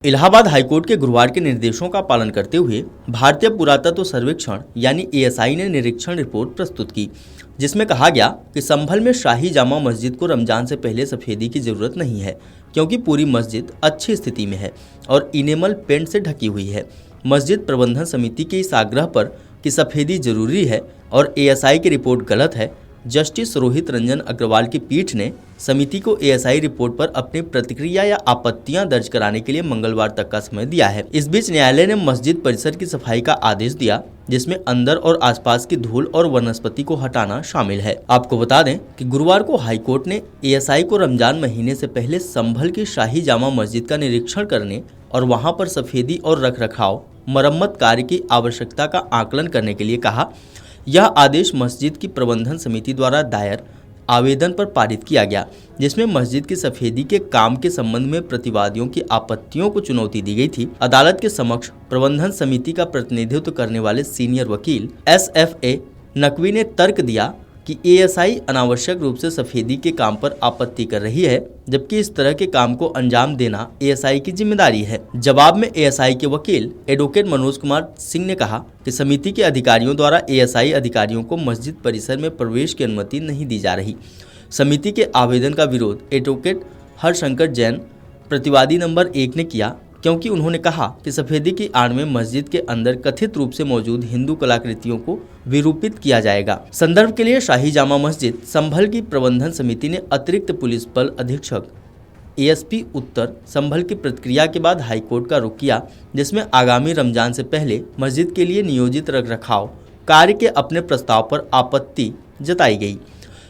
Allahabad high court के गुरुवार के निर्देशों का पालन करते हुए भारतीय पुरातत्व सर्वेक्षण यानी एएसआई ने निरीक्षण रिपोर्ट प्रस्तुत की, जिसमें कहा गया कि संभल में शाही जामा मस्जिद को रमजान से पहले सफेदी की जरूरत नहीं है, क्योंकि पूरी मस्जिद अच्छी स्थिति में है और इनेमल पेंट से ढकी हुई है। मस्जिद प्रबंधन समिति के इस आग्रह पर कि सफेदी जरूरी है और एएसआई की रिपोर्ट गलत है, जस्टिस रोहित रंजन अग्रवाल की पीठ ने समिति को एएसआई रिपोर्ट पर अपनी प्रतिक्रिया या आपत्तियां दर्ज कराने के लिए मंगलवार तक का समय दिया है। इस बीच न्यायालय ने मस्जिद परिसर की सफाई का आदेश दिया, जिसमें अंदर और आसपास की धूल और वनस्पति को हटाना शामिल है। आपको बता दें कि गुरुवार को हाईकोर्ट ने एएसआई को रमजान महीने से पहले संभल की शाही जामा मस्जिद का निरीक्षण करने और वहां पर सफेदी और रखरखाव मरम्मत कार्य की आवश्यकता का आकलन करने के लिए कहा। यह आदेश मस्जिद की प्रबंधन समिति द्वारा दायर आवेदन पर पारित किया गया, जिसमें मस्जिद की सफेदी के काम के संबंध में प्रतिवादियों की आपत्तियों को चुनौती दी गई थी। अदालत के समक्ष प्रबंधन समिति का प्रतिनिधित्व करने वाले सीनियर वकील SFA नकवी ने तर्क दिया कि एएसआई अनावश्यक रूप से सफेदी के काम पर आपत्ति कर रही है, जबकि इस तरह के काम को अंजाम देना एएसआई की जिम्मेदारी है। जवाब में एएसआई के वकील एडवोकेट मनोज कुमार सिंह ने कहा कि समिति के अधिकारियों द्वारा एएसआई अधिकारियों को मस्जिद परिसर में प्रवेश की अनुमति नहीं दी जा रही। समिति के आवेदन का विरोध एडवोकेट हरशंकर जैन प्रतिवादी नंबर 1 ने किया, क्योंकि उन्होंने कहा कि सफेदी की आड़ में मस्जिद के अंदर कथित रूप से मौजूद हिंदू कलाकृतियों को विरूपित किया जाएगा। संदर्भ के लिए शाही जामा मस्जिद संभल की प्रबंधन समिति ने अतिरिक्त पुलिस बल अधीक्षक एएसपी उत्तर संभल की प्रतिक्रिया के बाद हाईकोर्ट का रुख किया, जिसमें आगामी रमजान से पहले मस्जिद के लिए नियोजित रखरखाव कार्य के अपने प्रस्ताव पर आपत्ति जताई गई।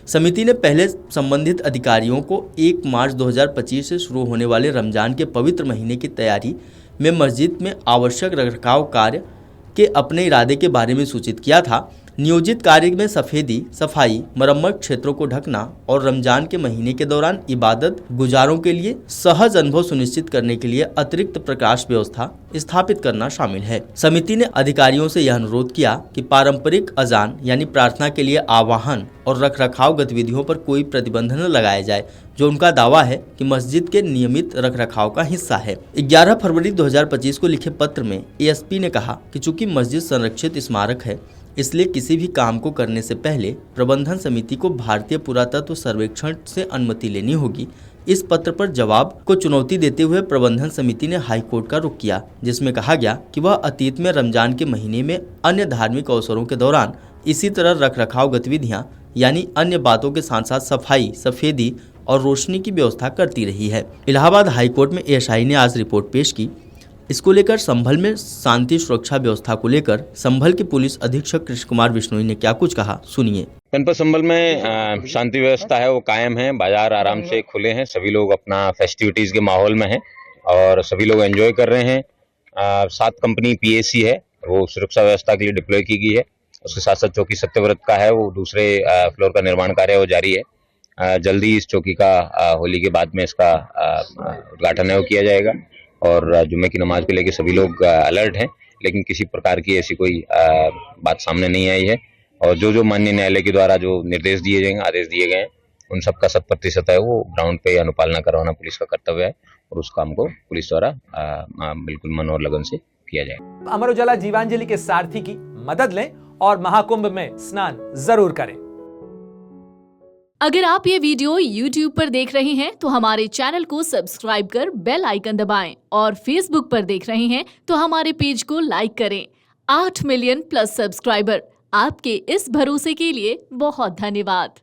समिति ने पहले संबंधित अधिकारियों को 1 मार्च 2025 से शुरू होने वाले रमजान के पवित्र महीने की तैयारी में मस्जिद में आवश्यक रखरखाव कार्य के अपने इरादे के बारे में सूचित किया था। नियोजित कार्य में सफेदी, सफाई, मरम्मत, क्षेत्रों को ढकना और रमजान के महीने के दौरान इबादत गुजारों के लिए सहज अनुभव सुनिश्चित करने के लिए अतिरिक्त प्रकाश व्यवस्था स्थापित करना शामिल है। समिति ने अधिकारियों से यह अनुरोध किया कि पारंपरिक अजान यानी प्रार्थना के लिए आवाहन और रखरखाव गतिविधियों पर कोई प्रतिबंध न लगाया जाए, जो उनका दावा है कि मस्जिद के नियमित रखरखाव का हिस्सा है। 11 फरवरी 2025 को लिखे पत्र में एएसपी ने कहा कि चूंकि मस्जिद संरक्षित स्मारक है, इसलिए किसी भी काम को करने से पहले प्रबंधन समिति को भारतीय पुरातत्व सर्वेक्षण से अनुमति लेनी होगी। इस पत्र पर जवाब को चुनौती देते हुए प्रबंधन समिति ने हाईकोर्ट का रुख किया, जिसमें कहा गया कि वह अतीत में रमजान के महीने में अन्य धार्मिक अवसरों के दौरान इसी तरह रखरखाव गतिविधियां यानी अन्य बातों के साथ साथ सफाई, सफेदी और रोशनी की व्यवस्था करती रही है। इलाहाबाद हाईकोर्ट में एएसआई ने आज रिपोर्ट पेश की। इसको लेकर संभल में शांति सुरक्षा व्यवस्था को लेकर संभल के पुलिस अधीक्षक कृष्ण कुमार बिश्नोई ने क्या कुछ कहा, सुनिए। जनपद संभल में शांति व्यवस्था है वो कायम है, बाजार आराम से खुले हैं, सभी लोग अपना फेस्टिविटीज के माहौल में हैं और सभी लोग एंजॉय कर रहे हैं। 7 कंपनी PAC है, वो सुरक्षा व्यवस्था के लिए डिप्लॉय की गई है। उसके साथ साथ चौकी सत्यव्रत का है, वो दूसरे फ्लोर का निर्माण कार्य वो जारी है। जल्दी इस चौकी का होली के बाद में इसका उद्घाटन है वो किया जाएगा और जुम्मे की नमाज को लेकर सभी लोग अलर्ट हैं, लेकिन किसी प्रकार की ऐसी कोई बात सामने नहीं आई है। और जो माननीय न्यायालय के द्वारा जो निर्देश दिए जाएंगे, आदेश दिए गए हैं, उन सब का 100% है वो ग्राउंड पे अनुपालना करवाना पुलिस का कर्तव्य है और उस काम को पुलिस द्वारा बिल्कुल मन और लगन से किया जाएगा। अमर उजाला जीवांजलि के सारथी की मदद लें और महाकुंभ में स्नान जरूर करें। अगर आप ये वीडियो YouTube पर देख रहे हैं तो हमारे चैनल को सब्सक्राइब कर बेल आइकन दबाएं और Facebook पर देख रहे हैं तो हमारे पेज को लाइक करें। 8 मिलियन प्लस सब्सक्राइबर, आपके इस भरोसे के लिए बहुत धन्यवाद।